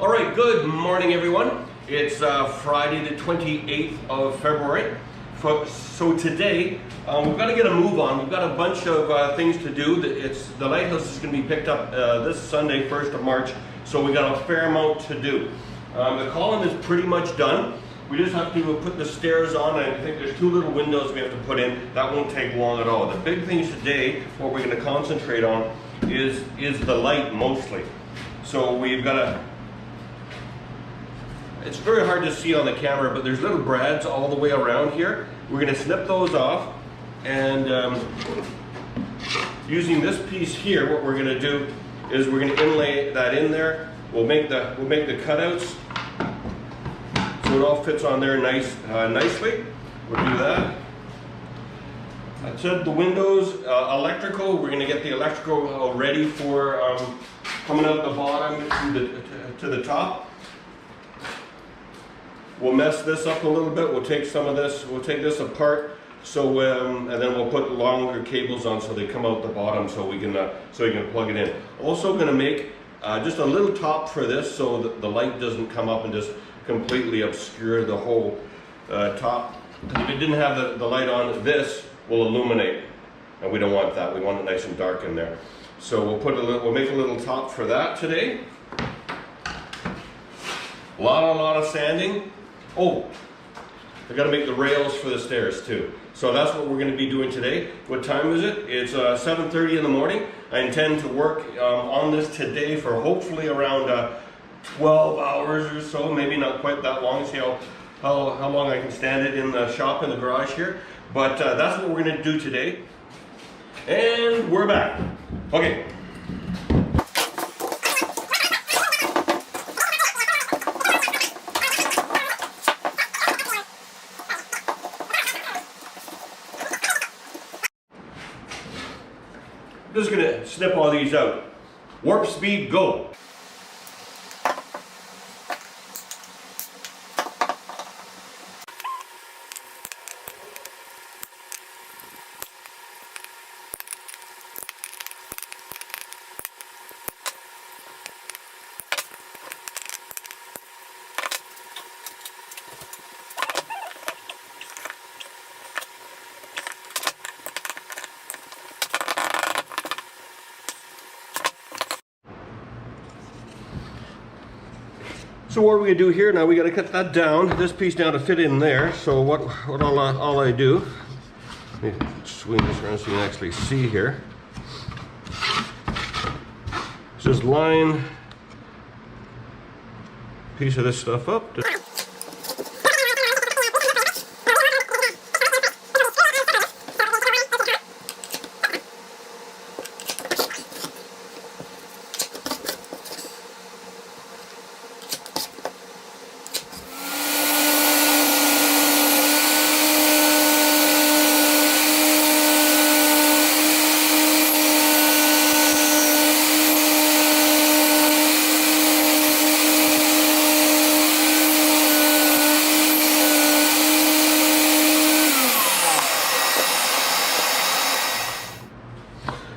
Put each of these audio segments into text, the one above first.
All right, good morning, everyone. It's Friday the 28th of February. So today, we've got to get a move on. We've got a bunch of things to do. The Lighthouse is going to be picked up this Sunday, 1st of March, so we got a fair amount to do. The column is pretty much done. We just have to put the stairs on, and I think there's 2 little windows we have to put in. That won't take long at all. The big things today, what we're going to concentrate on, is the light mostly. So we've got to... It's very hard to see on the camera, but there's little brads all the way around here. We're going to snip those off, and using this piece here, what we're going to do is we're going to inlay that in there. We'll make the cutouts so it all fits on there nicely. We'll do that. I said the windows, electrical. We're going to get the electrical ready for coming out the bottom to the top. We'll mess this up a little bit. We'll take some of this, we'll take this apart, so and then we'll put longer cables on so they come out the bottom so we can plug it in. Also going to make just a little top for this so that the light doesn't come up and just completely obscure the whole top. Because if it didn't have the light on, this will illuminate, and we don't want that. We want it nice and dark in there. So we'll make a little top for that today. A lot of sanding. Oh, I got to make the rails for the stairs too. So that's what we're going to be doing today. What time is it? It's 7:30 in the morning. I intend to work on this today for hopefully around 12 hours or so, maybe not quite that long. See how long I can stand it in the shop, in the garage here. But that's what we're going to do today. And we're back. Okay. I'm just going to snip all these out. Warp speed, go. So what are we gonna do here now? We gotta cut that down, this piece down to fit in there. So what all I do, let me swing this around so you can actually see here. Just line a piece of this stuff up.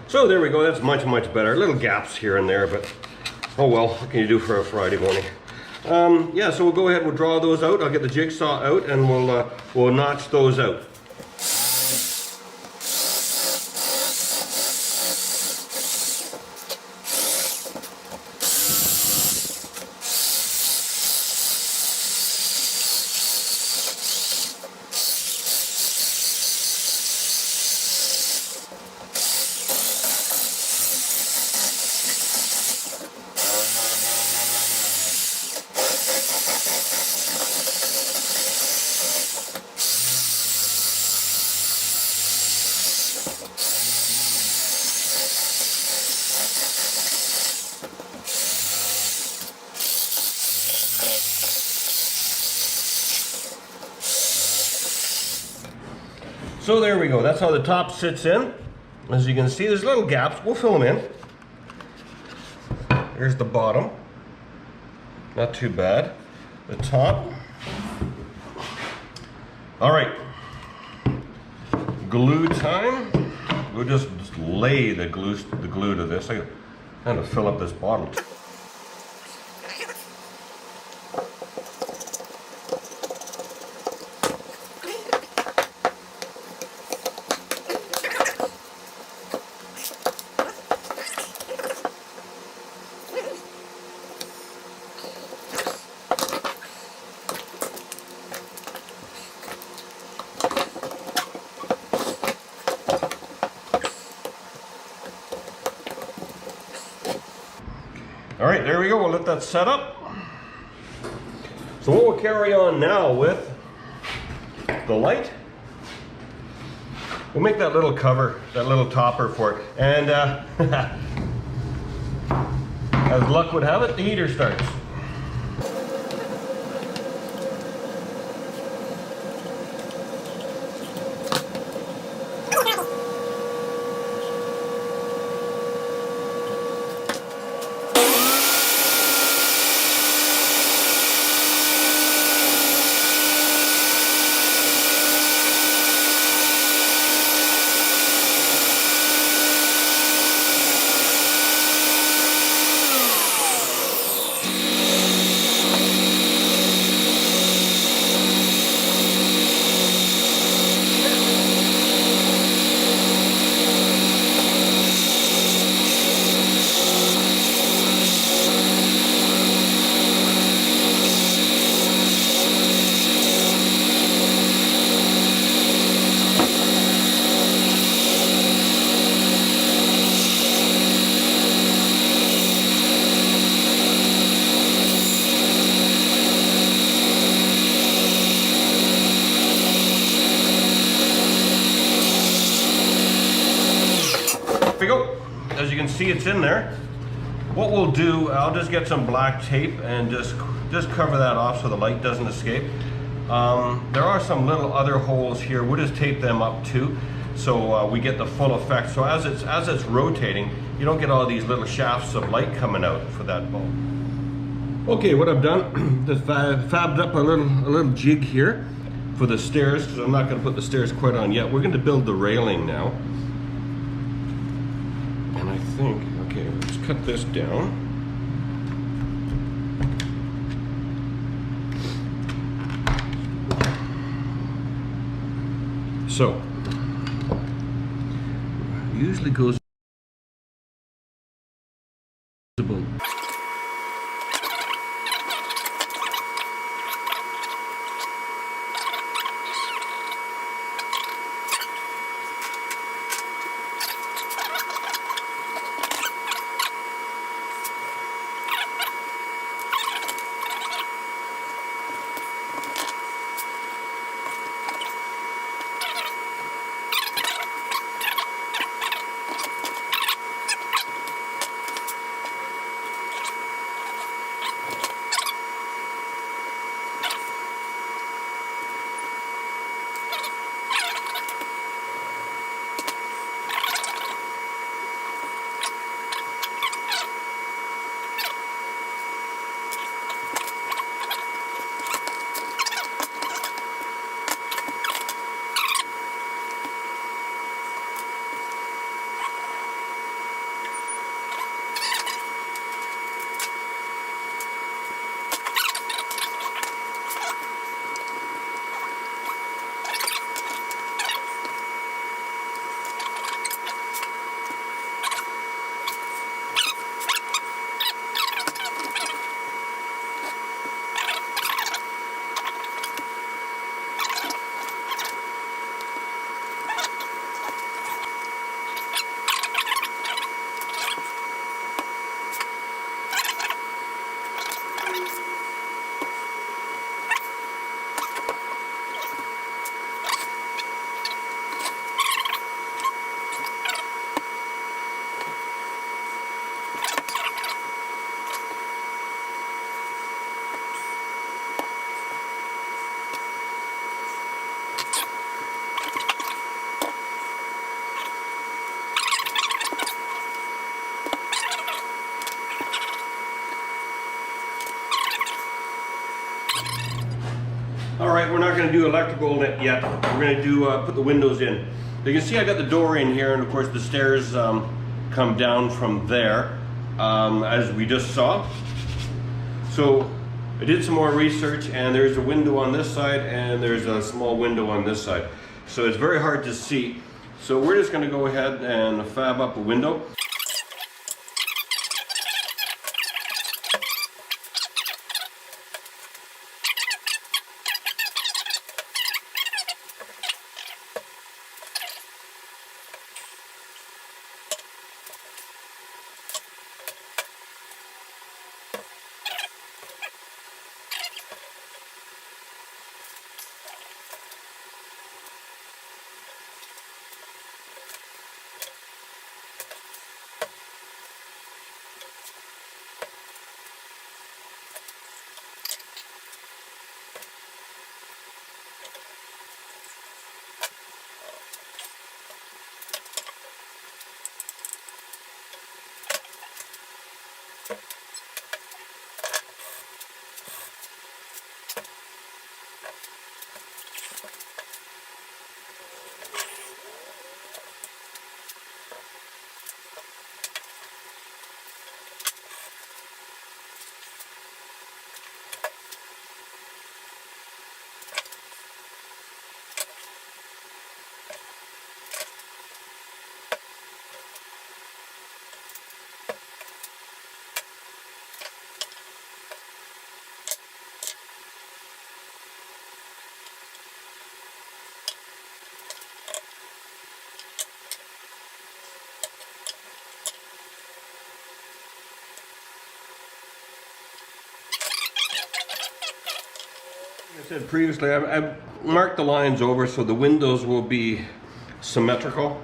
So there we go, that's much better. Little gaps here and there, but oh well, what can you do for a Friday morning? Yeah, so we'll go ahead and we'll draw those out. I'll get the jigsaw out and we'll notch those out. So there we go, that's how the top sits in. As you can see, there's little gaps, we'll fill them in. Here's the bottom, not too bad. The top. All right, glue time. We'll just lay the glue to this. I kind of fill up this bottle. All right, there we go. We'll let that set up. So what we'll carry on now with the light, we'll make that little cover, that little topper for it. And as luck would have it, the heater starts. There we go. As you can see, it's in there. What we'll do, I'll just get some black tape and just cover that off so the light doesn't escape. There are some little other holes here. We'll just tape them up too, so we get the full effect. So as it's rotating, you don't get all these little shafts of light coming out for that bulb. Okay, what I've done, just fabbed up a little jig here for the stairs, because I'm not going to put the stairs quite on yet. We're going to build the railing now. And I think, okay, let's cut this down. So, usually goes about All right, we're not going to do electrical yet. We're going to do put the windows in. You can see I got the door in here, and of course the stairs come down from there, as we just saw. So I did some more research, and there's a window on this side, and there's a small window on this side. So it's very hard to see. So we're just going to go ahead and fab up a window. I said previously, I've marked the lines over so the windows will be symmetrical.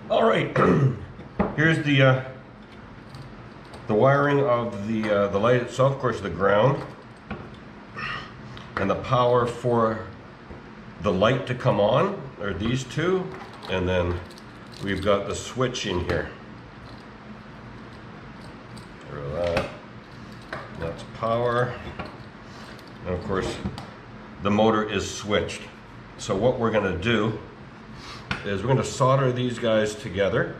All right, here's the wiring of the light itself, of course the ground, and the power for the light to come on are these two, and then we've got the switch in here. That's power, and of course the motor is switched. So what we're going to do is we're going to solder these guys together.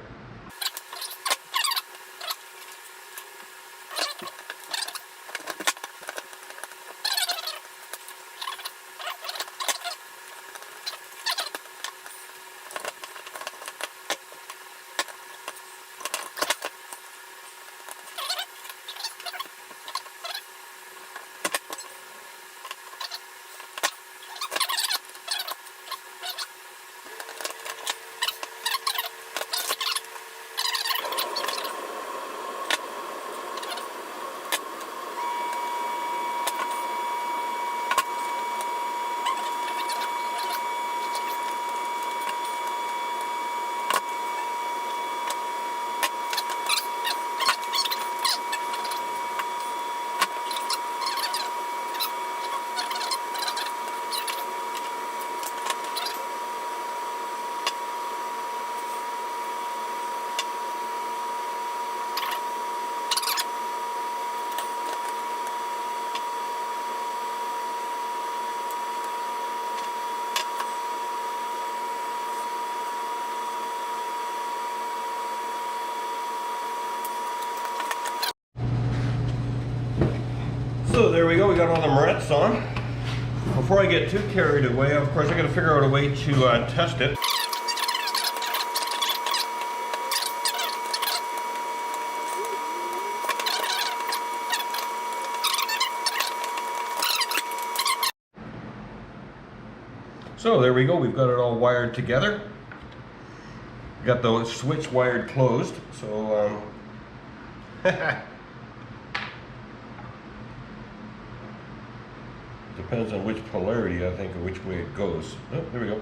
So there we go, we got all the Morettes on. Before I get too carried away, of course I gotta figure out a way to test it. So there we go, we've got it all wired together. Got the switch wired closed, so depends on which polarity, I think, or which way it goes. Oh, there we go.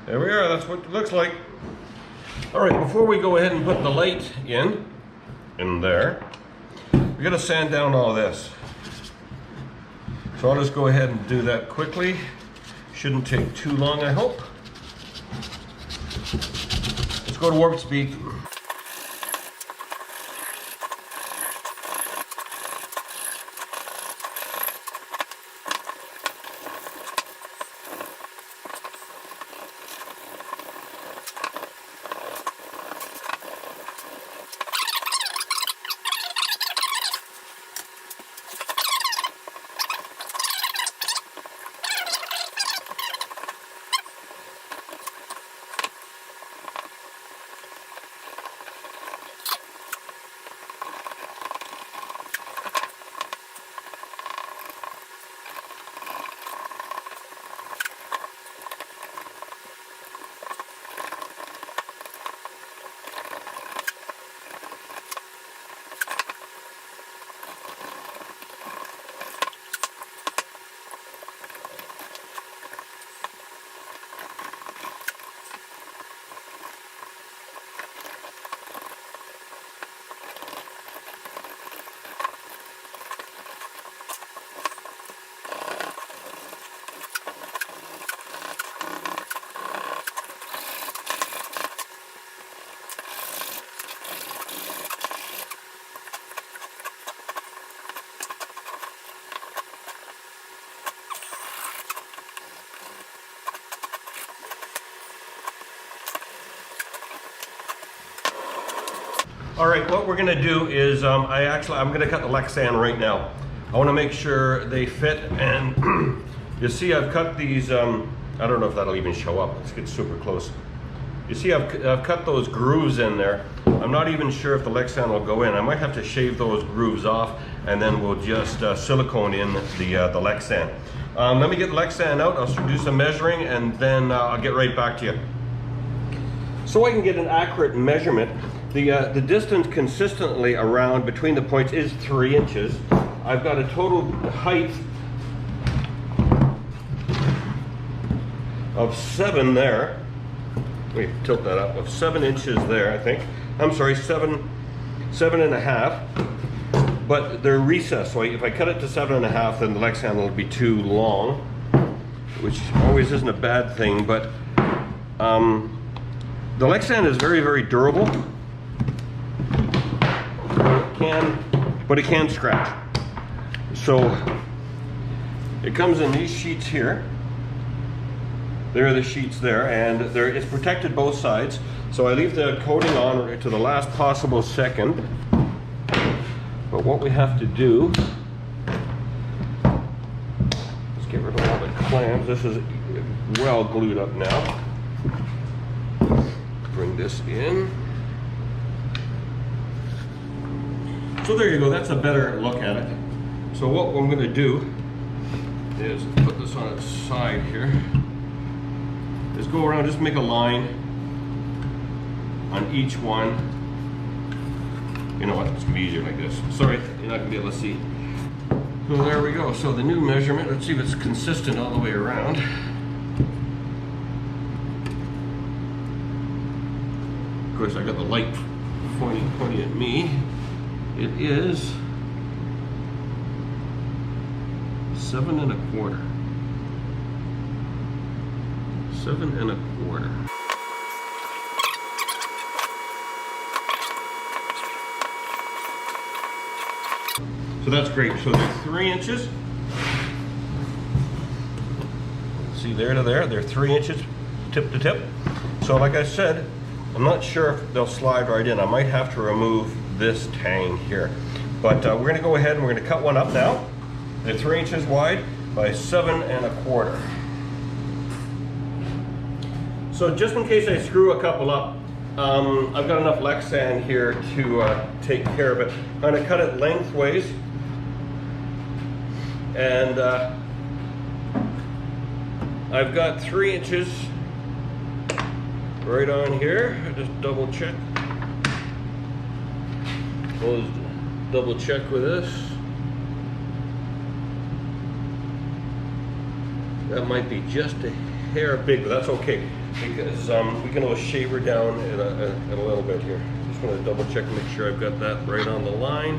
There we are, that's what it looks like. All right, before we go ahead and put the light in there, we gotta sand down all this. So I'll just go ahead and do that quickly. Shouldn't take too long, I hope. Let's go to warp speed. All right, what we're gonna do is I'm gonna cut the Lexan right now. I wanna make sure they fit, and you see I've cut these, I don't know if that'll even show up. Let's get super close. You see I've cut those grooves in there. I'm not even sure if the Lexan will go in. I might have to shave those grooves off, and then we'll just silicone in the Lexan. Let me get the Lexan out, I'll do some measuring, and then I'll get right back to you. So I can get an accurate measurement, the distance consistently around between the points is 3 inches. I've got a total height of 7 there. Let me tilt that up, of 7 inches there, I think. I'm sorry, 7.5. But they're recessed, so if I cut it to 7.5, then the Lexan will be too long, which always isn't a bad thing, but the Lexan is very, very durable, but it can scratch. So it comes in these sheets here. There are the sheets there, and it's protected both sides. So I leave the coating on to the last possible second. But what we have to do is get rid of all the clamps. This is well glued up now. Bring this in. So there you go, that's a better look at it. So what I'm going to do is put this on its side here. Is go around, just make a line on each one. You know what, it's going to be easier like this. Sorry, you're not going to be able to see. So there we go. So the new measurement, let's see if it's consistent all the way around. Of course, I got the light pointing at me. It is 7 1/4. 7 1/4. So that's great. So they're 3 inches. See there to there, they're 3 inches tip to tip. So like I said, I'm not sure if they'll slide right in. I might have to remove this tang here. But we're gonna go ahead and we're gonna cut one up now. They're 3 inches wide by 7 1/4. So just in case I screw a couple up, I've got enough Lexan here to take care of it. I'm gonna cut it lengthways. And I've got 3 inches right on here. I just double check. We'll double check with this. That might be just a hair big, but that's okay because we can always shave her down in a little bit here. Just want to double check and make sure I've got that right on the line.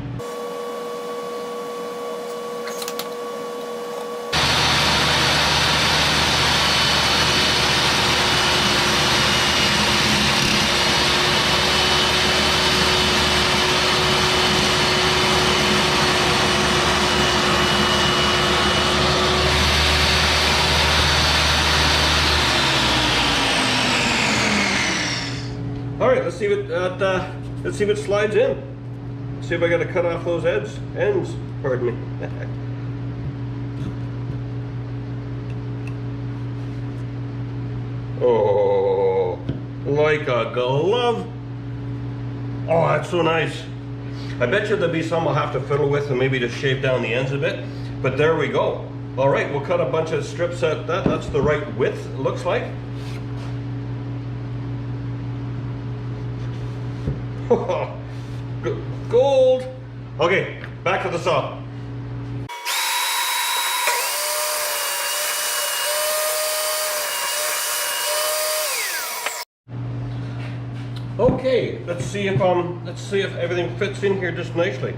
All right, let's see if it slides in. Let's see if I got to cut off those ends. Pardon me. Oh, like a glove. Oh, that's so nice. I bet you there'll be some I'll have to fiddle with and maybe just shave down the ends a bit. But there we go. All right, we'll cut a bunch of strips at that. That's the right width, it looks like. Gold. Okay, back to the saw. Okay, let's see if everything fits in here just nicely.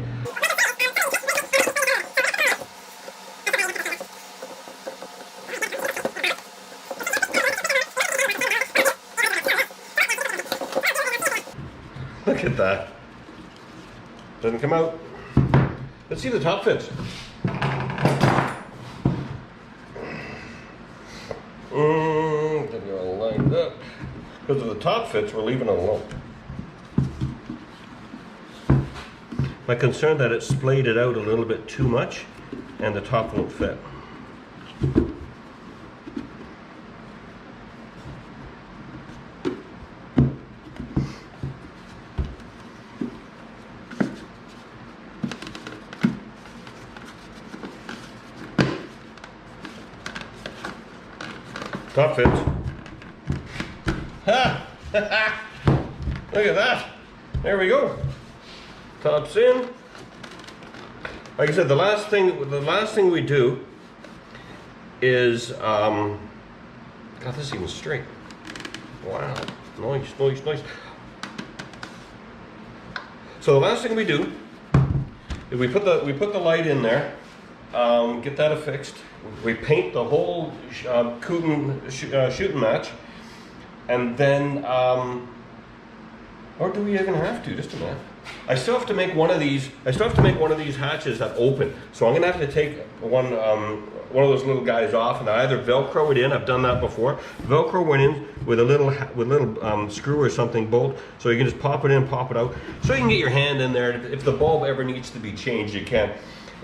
Look at that. Doesn't come out. Let's see if the top fits. Get it all lined up. Because if the top fits, we're leaving it alone. My concern that it splayed it out a little bit too much and the top won't fit. Top fits. Ha! Look at that. There we go. Top's in. Like I said, the last thing we do is God, this is even straight. Wow. Nice, nice, nice. So the last thing we do is we put the light in there, get that affixed. We paint the whole shooting match, and then, or do we even have to? Just a minute. I still have to make one of these. I still have to make one of these hatches that open. So I'm gonna have to take one of those little guys off, and I either Velcro it in. I've done that before. Velcro went in with a little screw or something, bolt, so you can just pop it in, pop it out, so you can get your hand in there. If the bulb ever needs to be changed, you can.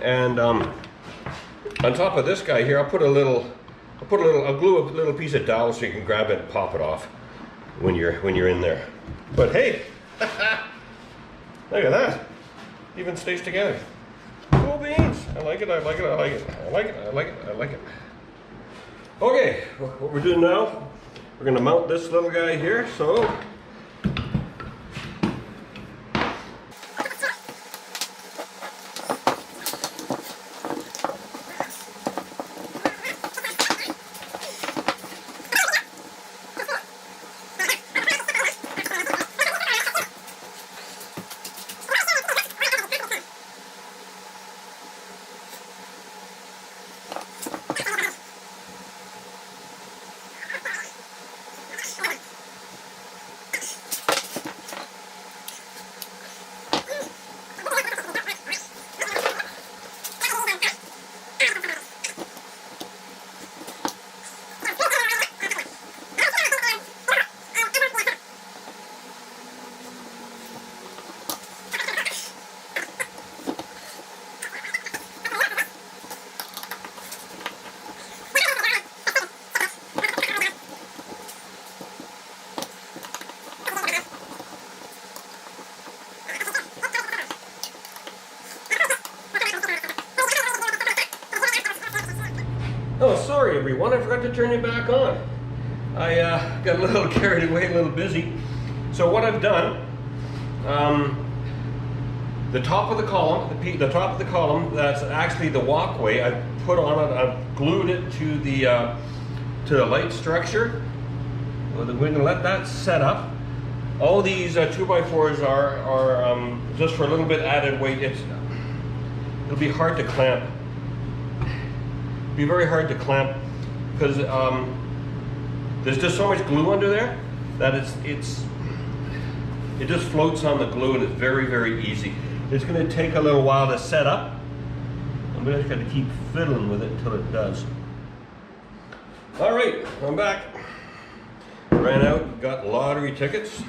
And on top of this guy here, I'll glue a little piece of dowel so you can grab it and pop it off when you're in there. But hey, look at that. Even stays together. Cool beans. I like it, I like it, I like it, I like it, I like it, I like it. Okay, what we're doing now, we're gonna mount this little guy here, so oh, sorry everyone, I forgot to turn it back on. I got a little carried away, a little busy. So what I've done, the top of the column, that's actually the walkway, I put on it, I've glued it to the light structure. We're going to let that set up. All these 2x4s are just for a little bit added weight. It'll be hard to clamp. Be very hard to clamp because there's just so much glue under there that it just floats on the glue, and it's very, very easy. It's going to take a little while to set up. I'm just going to keep fiddling with it until it does. All right, I'm back. Ran out, got lottery tickets.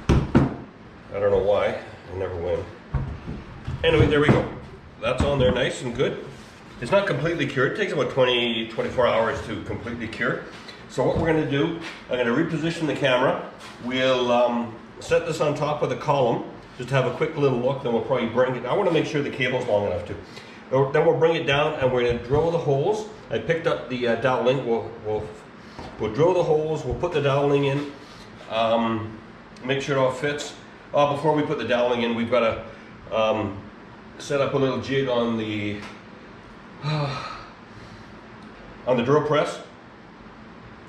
I don't know why, I never win. Anyway, there we go. That's on there nice and good. It's not completely cured. It takes about 24 hours to completely cure. So what we're going to do, I'm going to reposition the camera. We'll set this on top of the column, just to have a quick little look, then we'll probably bring it. I want to make sure the cable's long enough to. Then we'll bring it down and we're going to drill the holes. I picked up the doweling. We'll drill the holes, we'll put the doweling in, make sure it all fits. Before we put the doweling in, we've got to set up a little jig on the drill press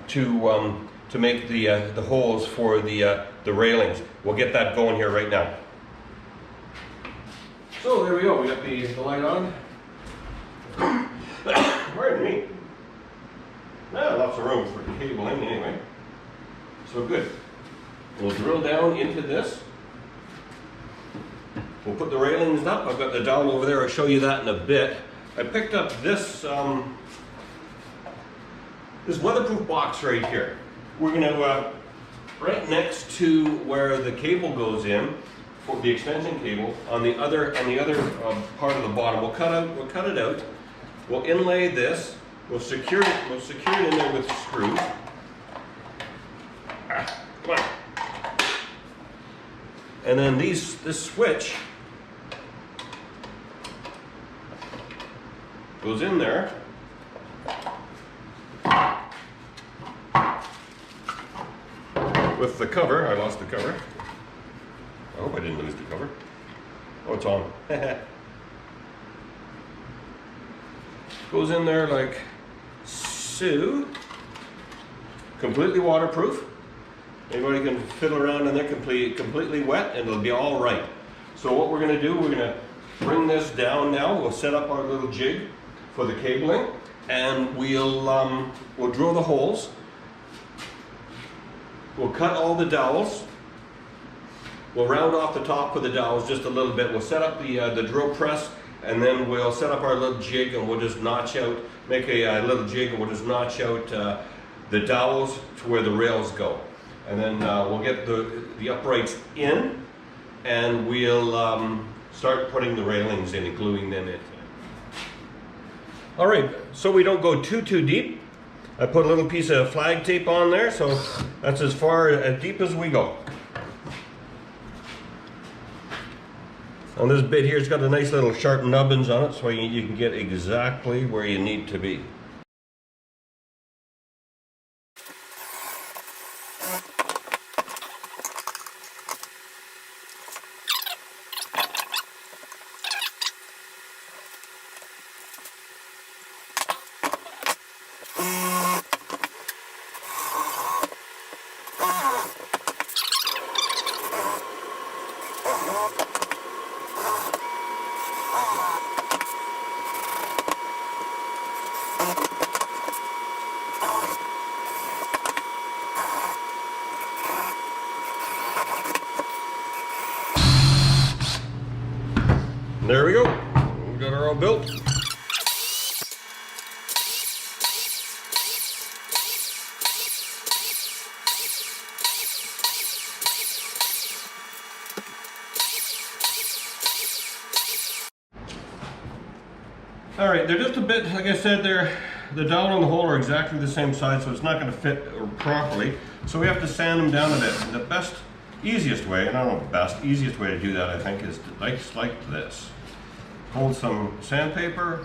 to make the holes for the railings. We'll get that going here right now. So there we go. We got the light on. Pardon me. Lots of room for cabling anyway. So good. We'll drill down into this. We'll put the railings up. I've got the dowel over there. I'll show you that in a bit. I picked up this this weatherproof box right here. We're going to, right next to where the cable goes in, for the extension cable on the other part of the bottom. We'll cut it out. We'll inlay this. We'll secure it. We'll secure it in there with screws. Come on. And then this switch goes in there. With the cover. I lost the cover. I hope I didn't lose the cover. Oh, it's on. Goes in there like so. Completely waterproof. Anybody can fiddle around in there completely wet and it'll be all right. So what we're going to do, we're going to bring this down now. We'll set up our little jig for the cabling and we'll drill the holes. We'll cut all the dowels. We'll round off the top of the dowels just a little bit. We'll set up the drill press and then we'll set up our little jig and we'll just notch out, make a little jig and we'll just notch out the dowels to where the rails go. And then we'll get the uprights in and we'll start putting the railings in and gluing them in. All right, so we don't go too deep. I put a little piece of flag tape on there, so that's as deep as we go. On this bit here, it's got a nice little sharp nubbins on it, so you can get exactly where you need to be. There we go. We got her all built. All right, they're just a bit, like I said, the dowel and the hole are exactly the same size, so it's not going to fit properly. So we have to sand them down a bit. And the easiest way, and I don't know easiest way to do that, I think, is like this. Hold some sandpaper.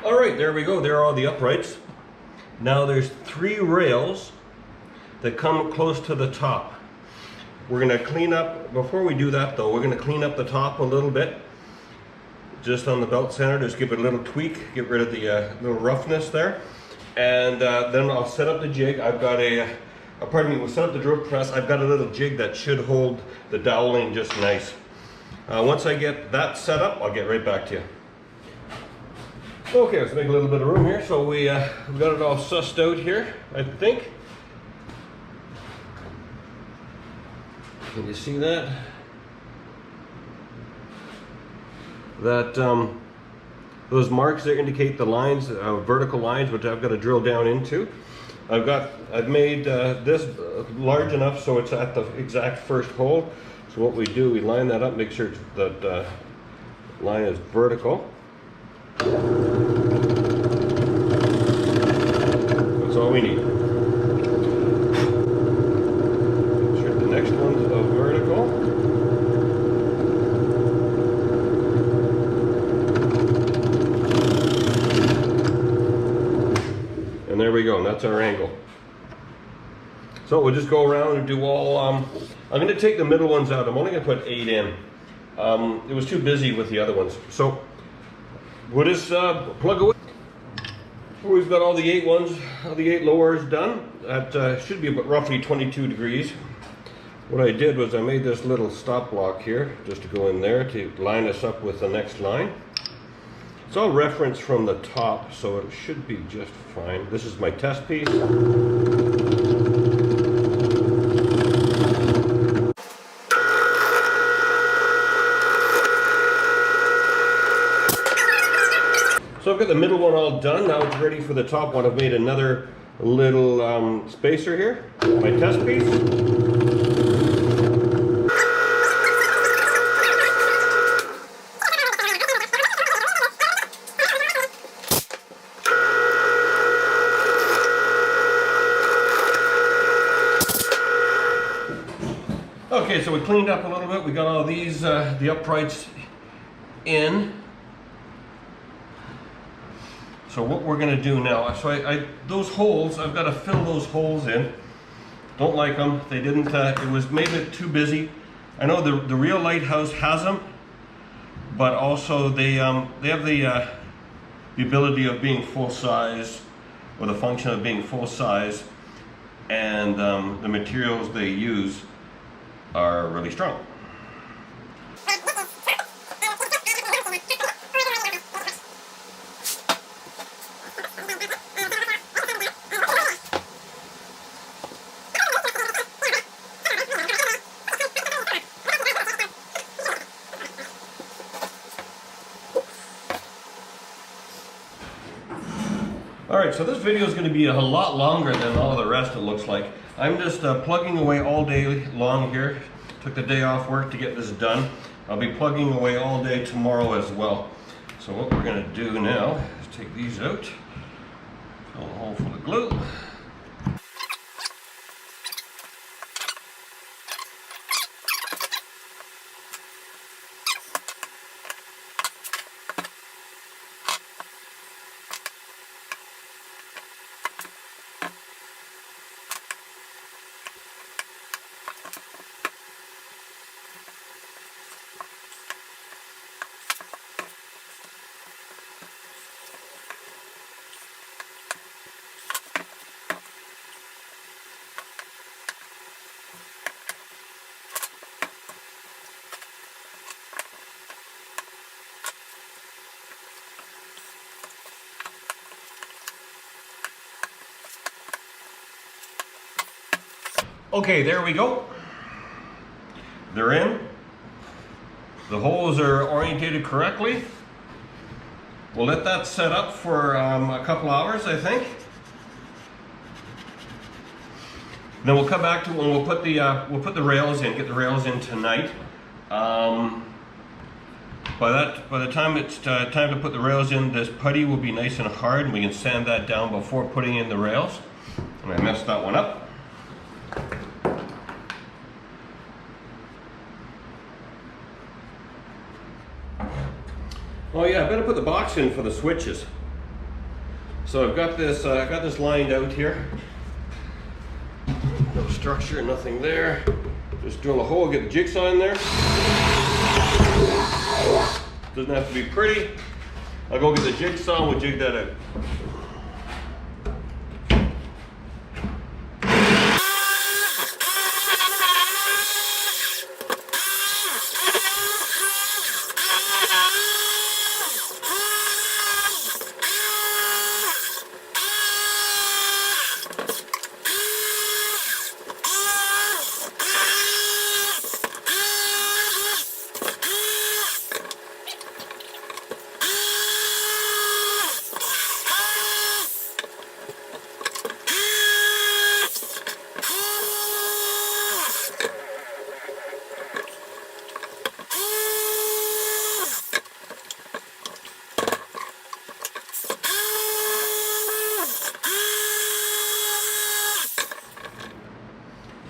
All right, there we go. There are all the uprights. Now there's 3 rails that come close to the top. We're going to clean up, before we do that though, we're going to clean up the top a little bit. Just on the belt center, just give it a little tweak, get rid of the little roughness there. And then I'll set up the jig. I've got we'll set up the drill press. I've got a little jig that should hold the doweling just nice. Once I get that set up, I'll get right back to you. Okay, let's make a little bit of room here. So we got it all sussed out here, I think. Can you see that? Those marks there indicate the lines, vertical lines, which I've got to drill down into. I've made this large enough so it's at the exact first hole. So what we do, we line that up, make sure that line is vertical. That's all we need. Make sure the next one's vertical. And there we go, and that's our angle. So we'll just go around and do all, I'm going to take the middle ones out. I'm only going to put 8 in. It was too busy with the other ones. So we'll just plug away. We've got all the 8 ones, all the 8 lowers done. That should be about roughly 22 degrees. What I did was I made this little stop block here just to go in there to line us up with the next line. It's all referenced from the top, so it should be just fine. This is my test piece. I've got the middle one all done. Now it's ready for the top one. I've made another little spacer here, my test piece. Okay, so we cleaned up a little bit. We got all these, the uprights in. So what we're gonna do now, so those holes, I've got to fill those holes in. Don't like them. They didn't, it was maybe too busy. I know the real Lighthouse has them, but also they have the ability of being full size, or the function of being full size, and the materials they use are really strong. Alright, so this video is going to be a lot longer than all the rest, it looks like. I'm just plugging away all day long here. Took the day off work to get this done. I'll be plugging away all day tomorrow as well. So what we're going to do now is take these out, fill the hole full of glue. Okay, there we go. They're in. The holes are orientated correctly. We'll let that set up for a couple hours, I think. Then we'll come back to when we'll put the rails in. Get the rails in tonight. By the time it's time to put the rails in, this putty will be nice and hard, and we can sand that down before putting in the rails. And I messed that one up. Oh yeah, I better put the box in for the switches. So I've got this lined out here. No structure, nothing there. Just drill a hole, get the jigsaw in there. Doesn't have to be pretty. I'll go get the jigsaw and we'll jig that out.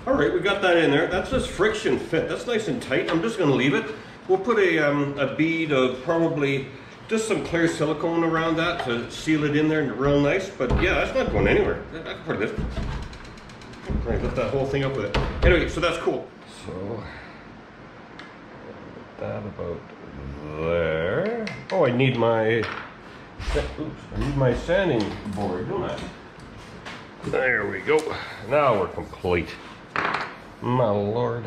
Alright, we got that in there. That's just friction fit. That's nice and tight. I'm just going to leave it. We'll put a bead of probably just some clear silicone around that to seal it in there real nice. But yeah, that's not going anywhere. I can put this. Right, lift that whole thing up with it. Anyway, so that's cool. So, that about there. Oh, I need my sanding board, don't I? There we go. Now we're complete. My lord.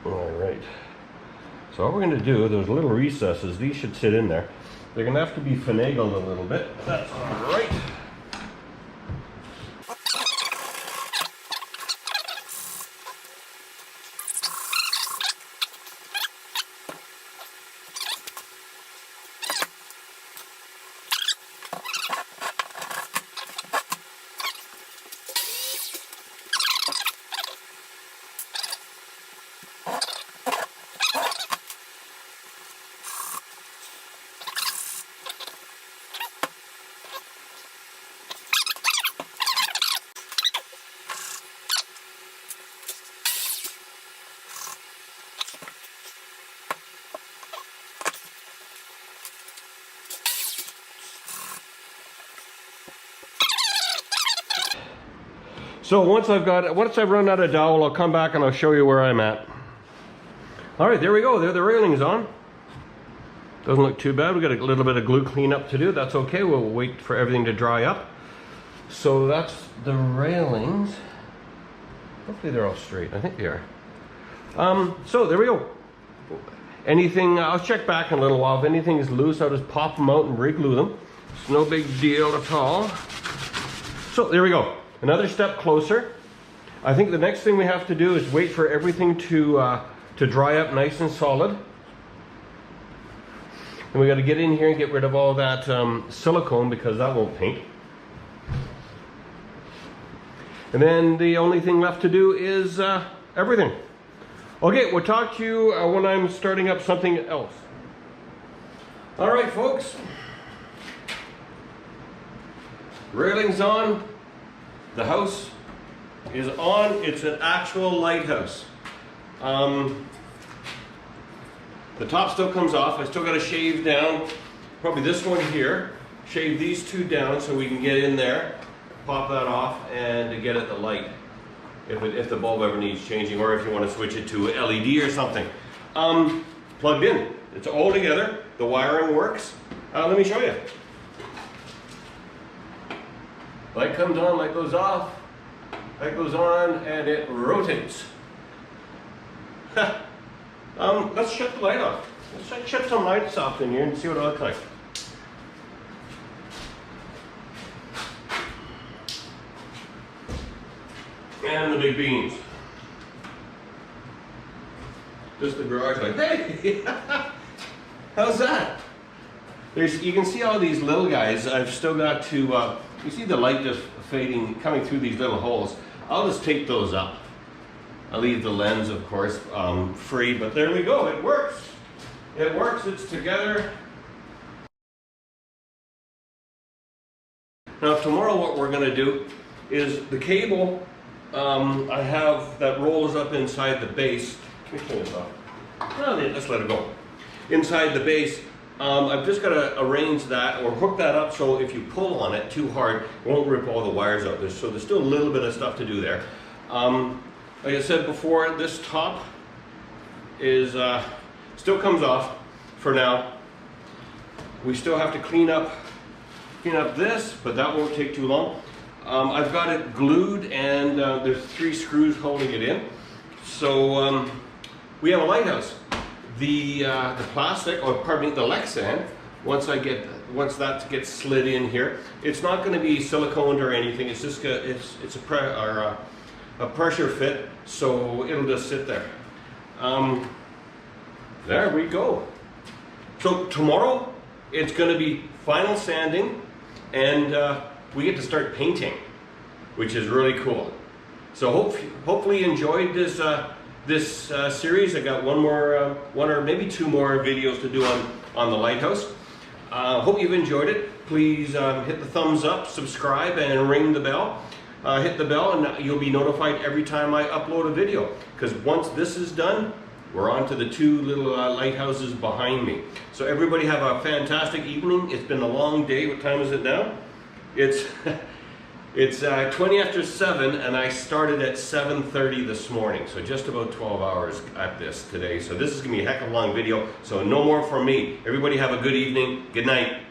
Alright. So what we're going to do, those little recesses, these should sit in there. They're going to have to be finagled a little bit. That's alright. So once I've run out of dowel, I'll come back and I'll show you where I'm at. All right, there we go. There are the railings on. Doesn't look too bad. We got a little bit of glue cleanup to do. That's okay. We'll wait for everything to dry up. So that's the railings. Hopefully they're all straight. I think they are. So there we go. Anything, I'll check back in a little while. If anything is loose, I'll just pop them out and re-glue them. It's no big deal at all. So there we go. Another step closer. I think the next thing we have to do is wait for everything to dry up nice and solid. And we got to get in here and get rid of all that silicone because that won't paint. And then the only thing left to do is everything. Okay, we'll talk to you when I'm starting up something else. All right, folks. Railings on. The house is on. It's an actual lighthouse. The top still comes off. I still got to shave down probably this one here. Shave these two down so we can get in there, pop that off, and to get at the light if the bulb ever needs changing, or if you want to switch it to LED or something. Plugged in. It's all together. The wiring works. Let me show you. Light comes on, light goes off, light goes on, and it rotates. Let's shut the light off. Let's shut some lights off in here and see what it looks like. And the big beams. Just the garage light. Hey! How's that? You can see all these little guys. I've still got to, you see the light just fading, coming through these little holes. I'll just tape those up. I'll leave the lens, of course, free, but there we go. It works. It works. It's together. Now tomorrow what we're going to do is the cable I have that rolls up inside the base. Let me turn this off. Oh, let's let it go. Inside the base, I've just got to arrange that or hook that up so if you pull on it too hard, it won't rip all the wires out. So there's still a little bit of stuff to do there. Like I said before, this top is still comes off for now. We still have to clean up this, but that won't take too long. I've got it glued, and there's 3 screws holding it in. So we have a lighthouse. The plastic, or pardon me, the Lexan. Once that gets slid in here, it's not going to be siliconed or anything. It's just it's a pressure fit, so it'll just sit there. There we go. So tomorrow it's going to be final sanding, and we get to start painting, which is really cool. So hopefully you enjoyed this series. I got one or maybe 2 more videos to do on the lighthouse. Hope you've enjoyed it. Please hit the thumbs up, subscribe, and ring the bell. Hit the bell and you'll be notified every time I upload a video. Because once this is done, we're on to the 2 little lighthouses behind me. So everybody have a fantastic evening. It's been a long day. What time is it now? It's 20 after 7, and I started at 7:30 this morning. So just about 12 hours at this today. So this is going to be a heck of a long video. So no more from me. Everybody have a good evening. Good night.